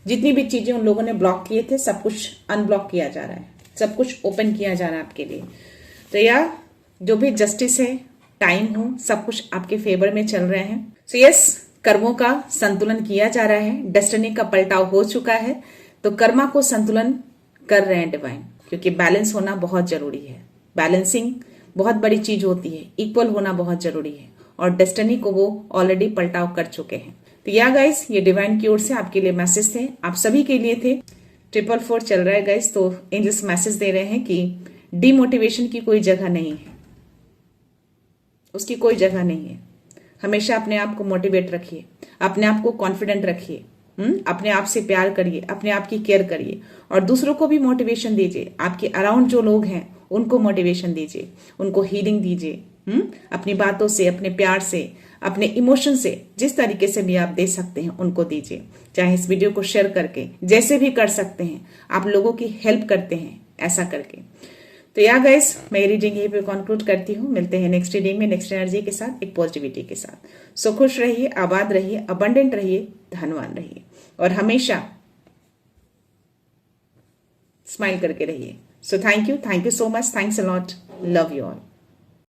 जितनी भी चीजें उन लोगों ने ब्लॉक किए थे, सब कुछ अनब्लॉक किया जा रहा है, सब कुछ ओपन किया जा रहा है आपके लिए। तो या जो भी जस्टिस है, टाइम हो, सब कुछ आपके फेवर में चल रहे हैं। सो यस, कर्मों का संतुलन किया जा रहा है, डेस्टिनी का पलटाव हो चुका है। तो कर्मा को संतुलन कर रहे हैं डिवाइन, क्योंकि बैलेंस होना बहुत जरूरी है। बैलेंसिंग बहुत बड़ी चीज होती है, इक्वल होना बहुत जरूरी है, और डेस्टिनी को वो ऑलरेडी पलटाव कर चुके हैं। तो या गाइस, ये डिवाइन की ओर से आपके लिए मैसेज थे, आप सभी के लिए थे। 444 चल रहा है गाइस, तो एंजल्स मैसेज दे रहे हैं कि डिमोटिवेशन की कोई जगह नहीं है, उसकी कोई जगह नहीं है। हमेशा अपने आप को मोटिवेट रखिए, अपने आप को कॉन्फिडेंट रखिए, अपने आप से प्यार करिए, अपने आप की केयर करिए और दूसरों को भी मोटिवेशन दीजिए। आपके अराउंड जो लोग हैं उनको मोटिवेशन दीजिए, उनको हीलिंग दीजिए, अपनी बातों से, अपने प्यार से, अपने इमोशन से, जिस तरीके से भी आप दे सकते हैं उनको दीजिए। चाहे इस वीडियो को शेयर करके, जैसे भी कर सकते हैं, आप लोगों की हेल्प करते हैं ऐसा करके। तो या गाइस, मैं रीडिंग यहीं पे कंक्लूड करती हूँ। मिलते हैं नेक्स्ट रीडिंग में, नेक्स्ट एनर्जी के साथ, एक पॉजिटिविटी के साथ। सो खुश रहिए, आबाद रहिए, अबंडेंट रहिए, धनवान रहिए और हमेशा स्माइल करके रहिए। So thank you so much, thanks a lot, love you all.